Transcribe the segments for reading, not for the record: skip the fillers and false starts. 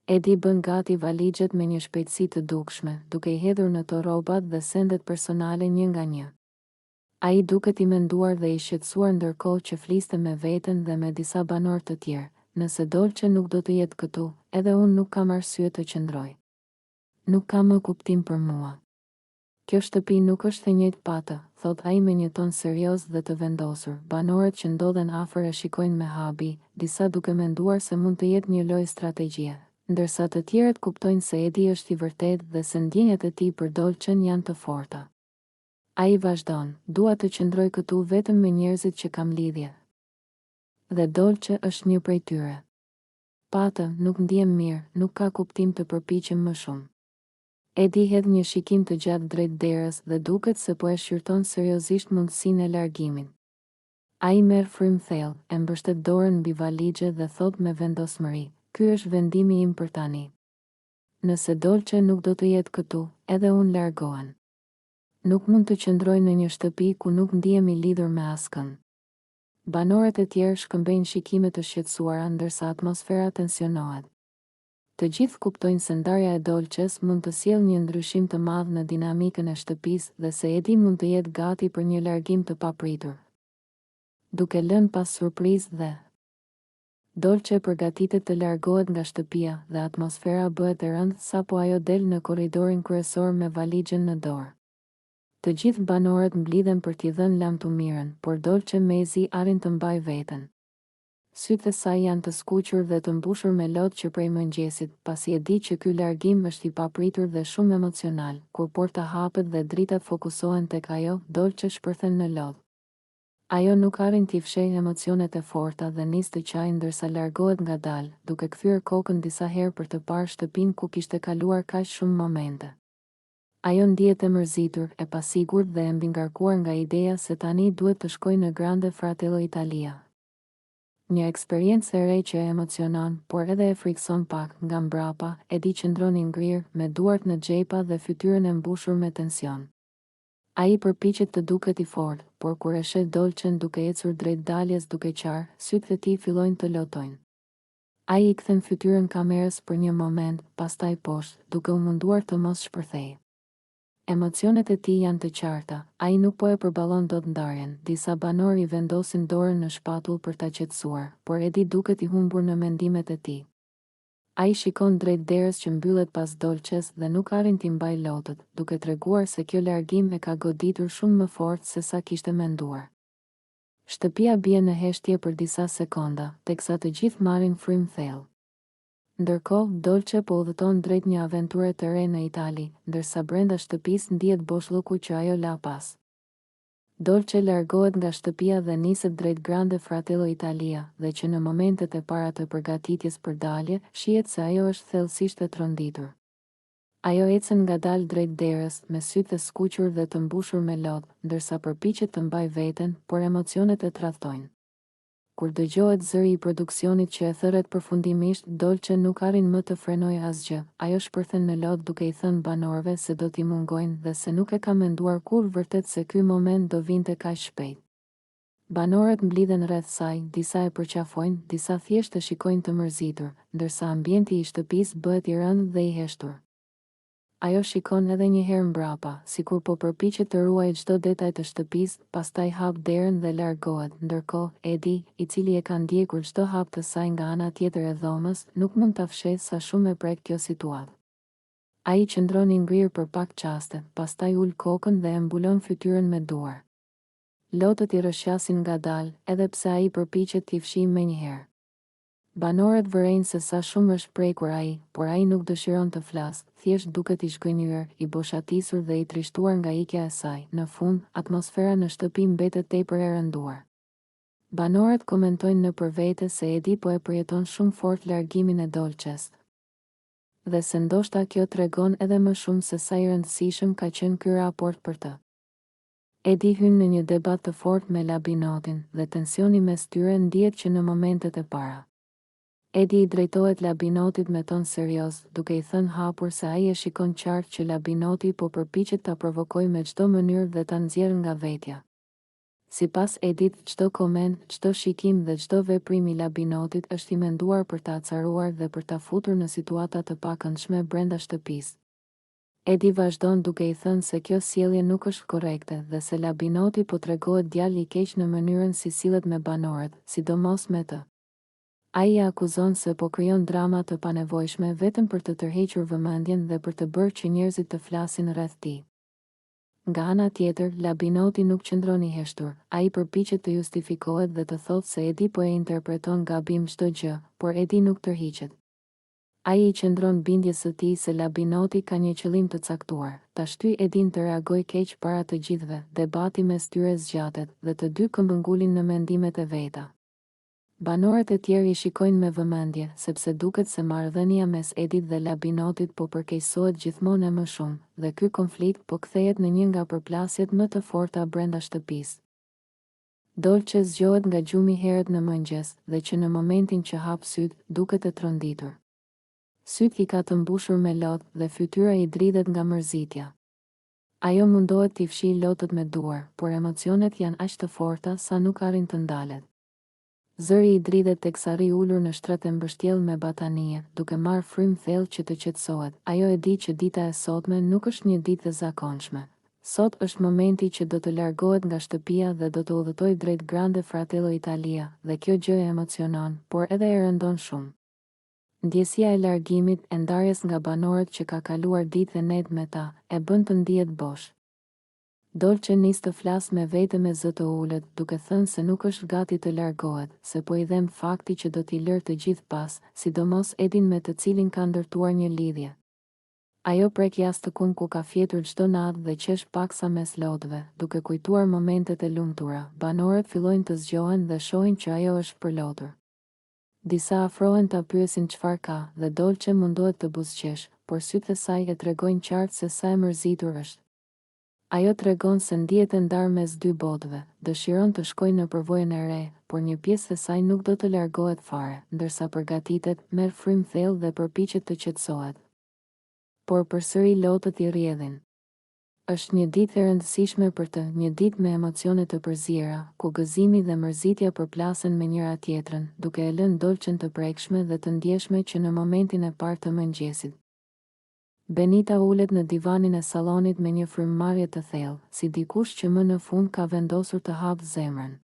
Edi bën gati valixhet me një shpejtësi të dukshme, duke i hedhur në to rrobat dhe sendet personale një nga një. Ai duket i menduar dhe i shqetësuar ndërkohë që fliste me veten dhe me disa banor të tjerë. Nëse Dolce nuk do të jetë këtu, edhe unë nuk kam arsye të qëndroj. Nuk ka më kuptim për mua. Kjo shtëpi nuk është e njëjtë patë, thot ai me një ton serioz dhe të vendosur. Banorët që ndodhen afër e shikojnë me habi, disa duke menduar se mund të jetë një lojë strategjie, ndërsa të tjerët kuptojnë se Edi është i vërtetë dhe se ndjenjat e tij për Dolcen janë të forta. Ai vazhdon, dua të qëndroj këtu vetëm me njerëzit që kam lidhje. Dhe Dolce është një prej tyre. Patë, nuk ndjem mirë, nuk ka kuptim të përpiqem më shumë. Edi hedh një shikim të gjatë drejt derës dhe duket se po e shqyrton seriozisht mundësinë e largimin. Ai merr frym thellë, e mbështet dorën mbi valixhe dhe thot me vendosmëri, ky është vendimi im për tani. Nëse Dolce nuk do të jetë këtu, edhe unë largohen. Nuk mund të qëndroj në një shtëpi ku nuk ndihem i lidhur me askën. Banorët e tjerë shkëmbejnë shikime të shqetësuara ndërsa atmosfera tensionohet. Të gjithë kuptojnë se ndarja e Dolces mund të sjellë një ndryshim të madh në dinamikën e shtëpisë dhe se Edi mund të jetë gati për një largim të papritur. Duke lënë pas surprizë dhe Dolce përgatitet të largohet nga shtëpia dhe atmosfera bëhet e rëndë sapo ajo del në korridorin kryesor me valixhen në dorë. Të gjithë banorët mblidhen për t'i dhënë lamtumirën, por Dolce mezi arrin të mbajë veten. Sytë e saj janë të skuqur dhe të mbushur me lodh që prej mëngjesit, pasi e di që ky largim është i papritur dhe shumë emocional. Kur porta hapet dhe dritat fokusohen tek ajo, Dolce shpërthen në lodh. Ajo nuk arrin t'i fshehë emocionet e forta dhe nis të qajë ndërsa largohet ngadalë, duke kthyer kokën disa herë për të parë shtëpinë ku kishte kaluar kaq shumë momente. Ajo ndihet e mërzitur, e pasigurt dhe e mbingarkuar nga ideja se tani duhet të shkojë në Grande Fratello Italia. Një eksperiencë e re që e emocionon, por edhe e frikson pak. Nga mbrapa, Edi qëndron i ngrirë, me duart në xhepa dhe fytyrën e mbushur me tension. Ai përpiqet të duket i fortë, por kur e sheh Dolcen duke ecur drejt daljes duke qarë, sytë e tij fillojnë të lotojnë. Ai i kthen fytyrën kamerës për një moment, pastaj poshtë, duke u munduar të mos shpërthejë. Emocionet e tij janë të qarta, ai nuk po e përballon dot ndarjen. Disa banor i vendosin dorën në shpatull për ta qetësuar, por Edi duket i humbur në mendimet e tij. Ai shikon drejt derës që mbyllet pas Dolces dhe nuk arrin t'i mbajë lotët, duke treguar se kjo largim e ka goditur shumë më fort se sa kishte menduar. Shtëpia bie në heshtje për disa sekonda, teksa të gjithë marrin frym thellë. Ndërkohë, Dolce po udhëton drejt një aventure të re në Itali, ndërsa brenda shtëpisë ndihet boshllëku që ajo la pas. Dolce largohet nga shtëpia dhe niset drejt Grande Fratello Italia, dhe që në momentet e para të përgatitjes për dalje, shihet se ajo është thellësisht e tronditur. Ajo ecën ngadalë drejt derës, me sytë e skuqur dhe të mbushur me lodh, ndërsa përpiqet të mbajë veten, por emocionet e tradhtojnë. Kur dëgjohet zëri i produksionit që e thërret përfundimisht, Dolce nuk arrin më të frenojë asgjë. Ajo shpërthen në lodh duke i thënë banorëve se do t'i mungojnë dhe se nuk e ka menduar kurrë vërtet se ky moment do vinte kaq shpejt. Banorët mblidhen rreth saj, disa e përqafojnë, disa thjesht e shikojnë të mërzitur, ndërsa ambienti i shtëpisë bëhet i rëndë dhe i heshtur. Ajo shikon edhe një herë mbrapa, sikur po përpiqet të ruajë çdo detaj të shtëpisë, pastaj hap derën dhe largohet. Ndërkohë, Edi, i cili e ka ndjekur çdo hap të saj nga ana tjetër e dhomës, nuk mund ta fshehë sa shumë e prek kjo situatë. Ai qëndron i ngrirë për pak çaste, pastaj ul kokën dhe e mbulon fytyrën me duar. Lotët i rrëshqasin ngadalë, edhe pse ai përpiqet t'i fshijë menjëherë. Banorët vërejnë se sa shumë është prekur ai, por ai nuk dëshiron të flasë, thjesht duket i zhgënjur, i boshatisur dhe i trishtuar nga ikja e saj. Në fund, atmosfera në shtëpi mbetet tepër e rënduar. Banorët komentojnë nëpër vete se Edi po e përjeton shumë fort largimin e Dolces. Dhe se ndoshta kjo tregon edhe më shumë se sa i rëndësishëm ka qenë ky raport për të. Edi hyn në një debat të fortë me Labinotin dhe tensioni mes tyre ndihet që në momentet e para. Edi i drejtohet Labinotit me ton serioz, duke i thënë hapur se ai e shikon qartë që Labinoti po përpiqet ta provokojë me çdo mënyrë dhe ta nxjerrë nga vetja. Sipas Edit, çdo koment, çdo shikim dhe çdo veprim i Labinotit është i menduar për ta acaruar dhe për ta futur në situata të pakëndshme brenda shtëpisë. Edi vazhdon duke i thënë se kjo sjellje nuk është korrekte dhe se Labinoti po tregohet djalë i keq në mënyrën si sillet me banorët, sidomos me të. Ai e akuzon se po krijon drama të panevojshme vetëm për të tërhequr vëmendjen dhe për të bërë që njerëzit të flasin rreth tij. Nga ana tjetër, Labinoti nuk qëndron i heshtur, ai përpiqet të justifikohet dhe të thotë se Edi po e interpreton gabim çdo gjë, por Edi nuk tërhiqet. Ai i qëndron bindjes së tij se Labinoti ka një qëllim të caktuar, ta shtyjë Edin të reagojë keq para të gjithëve, debati mes tyre zgjatet dhe të dy këmbëngulin në mendimet e veta. Banorët e tjerë i shikojnë me vëmendje, sepse duket se marrëdhënia mes Edit dhe Labinotit po përkeqësohet gjithmonë e më shumë, dhe ky konflikt po kthehet në një nga përplasjet më të forta brenda shtëpisë. Dolce zgjohet nga gjumi herët në mëngjes, dhe që në momentin që hap syt, duket e tronditur. Syt i ka të mbushur me lot dhe fytyra i dridhet nga mërzitja. Ajo mundohet t'i fshijë lotët me duar, por emocionet janë aq të forta sa nuk arrin të ndalet. Zëri i dridhet teksa rri ulur në shtret e mbështjell me batanie, duke marrë frym thellë që të qetësohet. Ajo e di që dita e sotme nuk është një ditë e zakonshme. Sot është momenti që do të largohet nga shtëpia dhe do të udhëtojë drejt Grande Fratello Italia, dhe kjo gjë e emocionon, por edhe e rëndon shumë. Ndjesia e largimit, e ndarjes nga banorët që ka kaluar ditë e netë me ta, e bën të ndihet bosh. Dolce nis të flas me vete me zë të ulët, duke thënë se nuk është gati të largohet, se po i dhem fakti që do t'i lërë të gjithë pas, sidomos Edin me të cilin ka ndërtuar një lidhje. Ajo prek jashtëkun ku ka fjetur çdo natë dhe qesh paksa mes lodhëve, duke kujtuar momentet e lumtura. Banorët fillojnë të zgjohen dhe shohin që ajo është përlotur. Disa afrohen ta pyesin çfarë ka, dhe Dolce mundohet të buzëqesh, por sytë e saj e tregojnë qartë se sa e mërzitur është. Ajo tregon se ndihet e ndarë mes dy botëve, dëshiron të shkojë në përvojën e re, por një pjesë e saj nuk do të largohet fare, ndërsa përgatitet, merr frym thellë dhe përpiqet të qetësohet. Por përsëri lotët i rrjedhin. Është një ditë e rëndësishme për të, një ditë me emocione të përziera, ku gëzimi dhe mërzitja përplasen me njëra tjetrën, duke e lënë Dolcen të prekshme dhe të ndjeshme që në momentin e parë të mëngjesit. Benita ulet në divanin e sallonit me një frymëmarrje të thellë, si dikush që më në fund ka vendosur të hapë zemrën.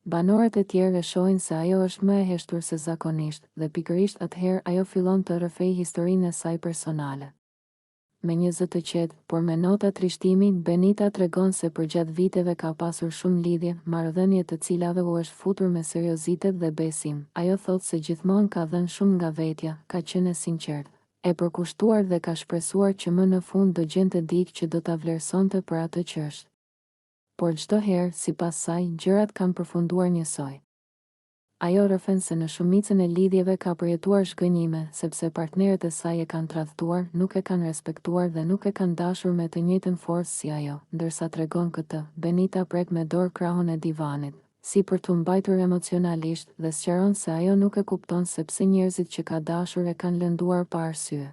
Banorët e tjerë e shohin se ajo është më e heshtur se zakonisht, dhe pikërisht atëherë ajo fillon të rrëfejë historinë e saj personale. Me një zë të qetë, por me nota trishtimi, Benita tregon se përgjatë viteve ka pasur shumë lidhje, marrëdhënie të cilave u është futur me seriozitet dhe besim. Ajo thotë se gjithmonë ka dhënë shumë nga vetja, ka qenë e sinqertë, e përkushtuar dhe ka shpresuar që më në fund do gjente dikë që do ta vlerësonte për atë që është. Por çdo herë, sipas saj, gjërat kanë përfunduar njësoj. Ajo rrëfen se në shumicën e lidhjeve ka përjetuar shgënjime, sepse partnerët e saj e kanë tradhtuar, nuk e kanë respektuar dhe nuk e kanë dashur me të njëjtën forcë si ajo. Ndërsa tregon këtë, Benita prek me dorë krahun e divanit, si për t'u mbajtur emocionalisht, dhe sqaron se ajo nuk e kupton se pse njerëzit që ka dashur e kanë lënduar pa arsye.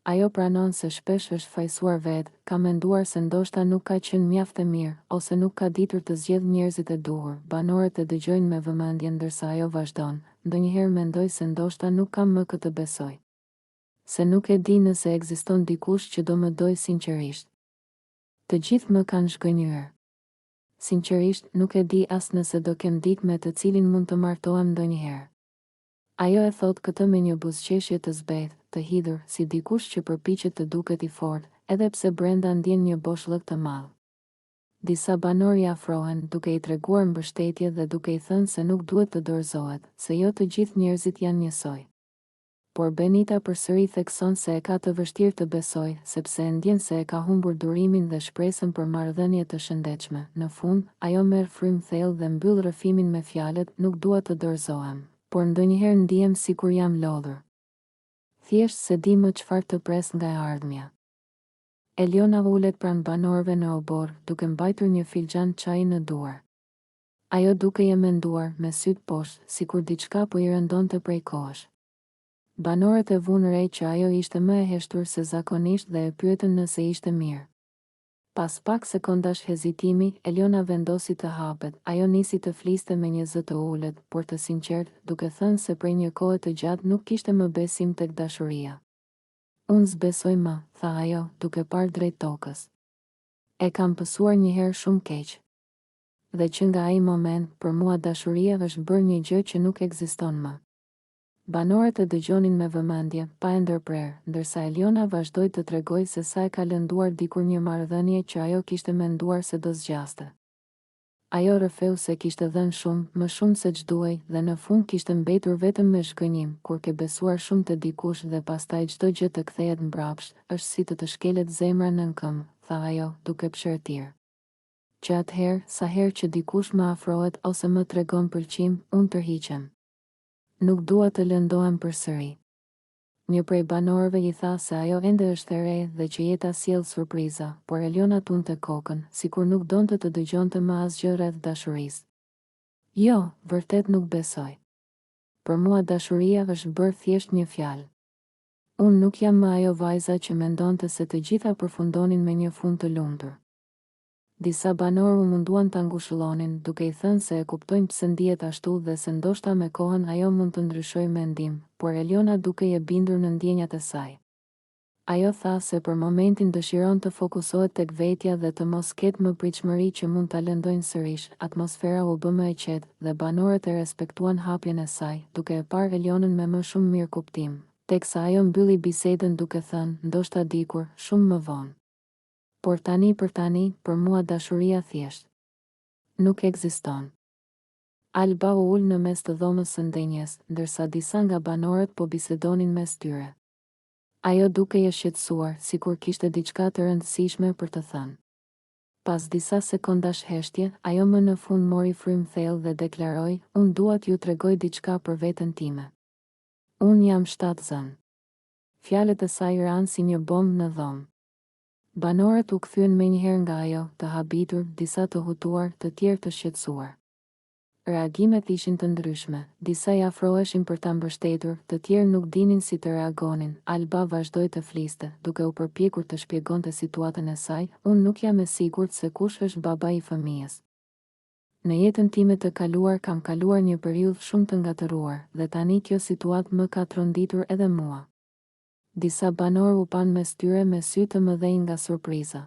Ajo pranon se shpesh është fajsuar vetë, ka menduar se ndoshta nuk ka qenë mjaft e mirë, ose nuk ka ditur të zgjedhë njerëzit e duhur. Banorët e dëgjojnë me vëmendje ndërsa ajo vazhdon, ndonjëherë mendoj se ndoshta nuk kam më këtë besoj. Se nuk e di nëse ekziston dikush që do më dojë sinqerisht. Të gjithë më kanë shgënjur. Sinqerisht, nuk e di as nëse do kem dikë me të cilin mund të martohem ndonjëherë. Ajo e thot këtë me një buzëqeshje të zbeth, të hidhur, si dikush që përpiqet të duket i fortë, edhe pse brenda ndjen një boshllëk të madh. Disa banor i afrohen, duke i treguar mbështetje dhe duke i thënë se nuk duhet të dorëzohet, se jo të gjithë njerëzit janë njësoj. Por Benita përsëri thekson se e ka të vështirë të besoj, sepse e ndjen se e ka humbur durimin dhe shpresën për marrëdhënie të shëndetshme. Në fund, ajo merr frym thellë dhe mbyll rrëfimin me fjalët: "Nuk dua të dorëzohem, por ndonjëherë ndihem sikur jam lodhur. Thjesht se di më çfarë të pres nga e ardhmja." Eliona ulet pranë banorëve në obor, duke mbajtur një filxhan çaji në duar. Ajo duke e menduar, me syt poshtë, sikur diçka po i rëndonte prej kohësh. Banorët e vunë re që ajo ishte më e heshtur se zakonisht dhe e pyetën nëse ishte mirë. Pas pak sekondash hezitimi, Eliona vendosi të hapet. Ajo nisi të fliste me një zë të ulët, por të sinqert, duke thënë se prej një kohe të gjatë nuk kishte më besim tek dashuria. Unë zbesoj më, tha ajo, duke parë drejt tokës. E kam pësuar një herë shumë keq. Dhe që nga ai moment, për mua dashuria është bërë një gjë që nuk ekziston më. Banorët e dëgjonin me vëmendje, pa e ndërprer, ndërsa Eliona vazhdoi të tregoj se sa e ka lënduar dikur një marrëdhënie që ajo kishte menduar se do zgjaste. Ajo rrëfeu se kishte dhënë shumë, më shumë se ç'duhej, dhe në fund kishte mbetur vetëm me zhgënjim. Kur ke besuar shumë te dikush dhe pastaj çdo gjë të kthehet mbrapsht, është si të shkelet zemra nën këmbë, tha ajo, duke pshërtir. Që atëherë, sa herë që dikush më afrohet ose më tregon pëlqim, unë tërhiqem. Nuk dua të lëndohem përsëri. Një prej banorëve i tha se ajo ende është e re dhe që jeta sjell surpriza, por Eliona tunte kokën, sikur nuk donte të dëgjonte më asgjë rreth dashurisë. Jo, vërtet nuk besoj. Për mua dashuria është bërë thjesht një fjalë. Unë nuk jam më ajo vajza që mendonte se të gjitha përfundonin me një fund të lumtur. Disa banorë u munduan ta ngushëllonin, duke i thënë se e kuptojnë pse ndihet ashtu dhe se ndoshta me kohën ajo mund të ndryshojë mendim, por Eliona dukej e bindur në ndjenjat e saj. Ajo tha se për momentin dëshiron të fokusohet tek vetja dhe të mos ketë më pritshmëri që mund ta lëndojnë sërish. Atmosfera u bë më e qetë dhe banorët e respektuan hapjen e saj, duke e parë Elionën me më shumë mirëkuptim, teksa ajo mbylli bisedën duke thënë, ndoshta dikur, shumë më vonë. Por tani për tani, për mua dashuria thjesht nuk ekziston. Alba u ul në mes të dhomës së ndenjes, ndërsa disa nga banorët po bisedonin mes tyre. Ajo dukej e shqetësuar, sikur kishte diçka të rëndësishme për të thënë. Pas disa sekondash heshtje, ajo më në fund mori frym thellë dhe deklaroi, unë dua t'ju tregoj diçka për veten time. Unë jam 7 zën. Fjalët e saj ranë si një bombë në dhomë. Banorët u kthyen menjëherë nga ajo, të habitur, disa të hutuar, të tjerë të shqetësuar. Reagimet ishin të ndryshme, disa i afroheshin për ta mbështetur, të tjerë nuk dinin si të reagonin. Alba vazhdoi të fliste, duke u përpjekur të shpjegonte situatën e saj, unë nuk jam e sigurt se kush është baba i fëmijës. Në jetën time të kaluar kam kaluar një periudhë shumë të ngatëruar, dhe tani kjo situatë më ka tronditur edhe mua. Disa banorë u pan mes tyre me sy të mëdhenj nga surpriza.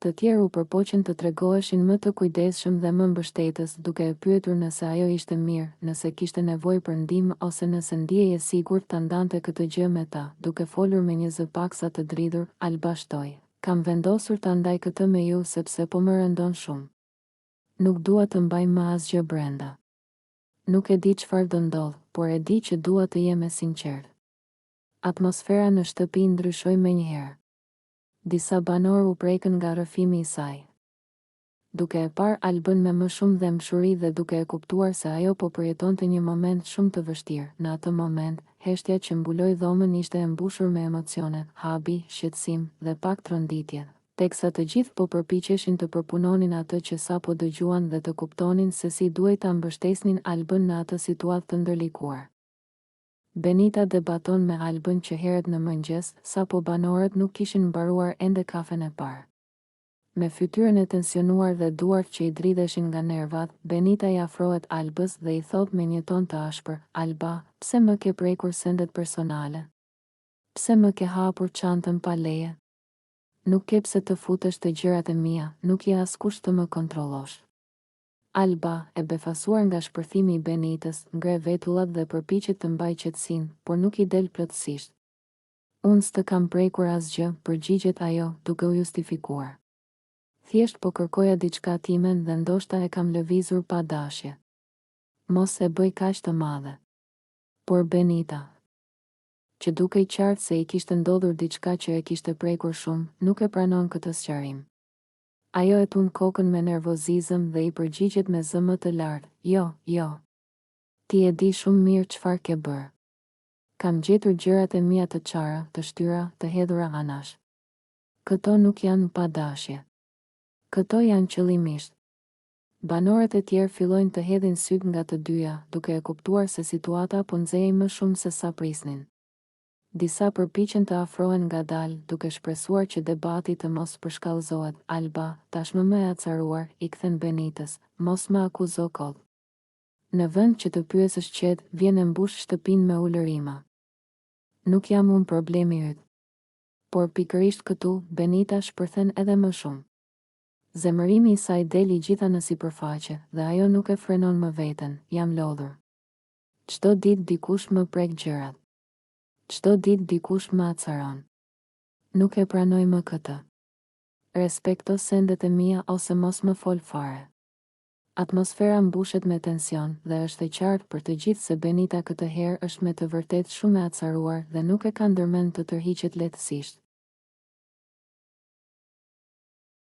Të tjerë u përpoqen të tregoheshin më të kujdesshëm dhe më mbështetës, duke e pyetur nëse ajo ishte mirë, nëse kishte nevojë për ndihmë ose nëse ndihej e sigurt ta ndante këtë gjë me ta. Duke folur me një zë paksa të dridhur, Alba shtoi, kam vendosur ta ndaj këtë me ju sepse po më rëndon shumë. Nuk dua të mbaj më asgjë brenda. Nuk e di çfarë do ndodh, por e di që dua të jem e sinqertë. Atmosfera në shtëpi ndryshoi menjëherë. Disa banorë u prekën nga rrëfimi i saj. Duke e parë Albën me më shumë dëmshuri dhe duke e kuptuar se ajo po përjetonte një moment shumë të vështirë, në atë moment, heshtja që mbuloi dhomën ishte e mbushur me emocione, habi, shqetësim dhe pak tronditje, teksa të gjithë po përpiqeshin të përpunonin atë që sapo dëgjuan dhe të kuptonin se si duhej ta mbështesnin Albën në atë situatë të ndërlikuar. Benita debaton me Albën që herët në mëngjes, sapo banorët nuk kishin mbaruar ende kafen e parë. Me fytyrën e tensionuar dhe duart që i dridheshin nga nervat, Benita i afrohet Albës dhe i thot me një ton të ashpër, Alba, pse më ke prekur sendet personale? Pse më ke hapur çantën pa leje? Nuk ke pse të futesh te gjërat e mia, nuk je askush të më kontrollosh. Alba, e befasuar nga shpërthimi i Benitës, ngre vetullat dhe përpiqet të mbajë qetësinë, por nuk i del plotësisht. Unë s'të kam prekur asgjë, përgjigjet ajo, duke u justifikuar. Thjesht po kërkoja diçka timen dhe ndoshta e kam lëvizur pa dashje. Mos e bëj kaq të madhe. Por Benita, që dukej qartë se i kishte ndodhur diçka që e kishte prekur shumë, nuk e pranon këtë sqarim. Ajo e tund kokën me nervozizëm dhe i përgjigjet me zë më të lartë, jo, jo. Ti e di shumë mirë çfarë ke bërë. Kam gjetur gjërat e mia të çara, të shtyra, të hedhura anash. Këto nuk janë pa dashje. Këto janë qëllimisht. Banorët e tjerë fillojnë të hedhin syt nga të dyja, duke e kuptuar se situata po nxehej më shumë se sa prisnin. Disa përpiqen të afrohen ngadalë, duke shpresuar që debati të mos përshkallëzohet. Alba, tashmë më e acaruar, i kthen Benitës, mos më akuzo koll. Në vend që të pyesësh qet, vjen e mbush shtëpinë me ulërima. Nuk jam unë problemi yt. Por pikërisht këtu, Benita shpërthen edhe më shumë. Zemërimi i saj deli gjitha në sipërfaqe, dhe ajo nuk e frenon më veten, jam lodhur. Çdo ditë dikush më prek gjërat. Çdo ditë dikush më acaron. Nuk e pranoj më këtë. Respekto sendet e mia ose mos më fol fare. Atmosfera mbushet me tension dhe është e qartë për të gjithë se Benita këtë herë është me të vërtetë shumë e acaruar dhe nuk e ka ndërmend të tërhiqet lehtësisht.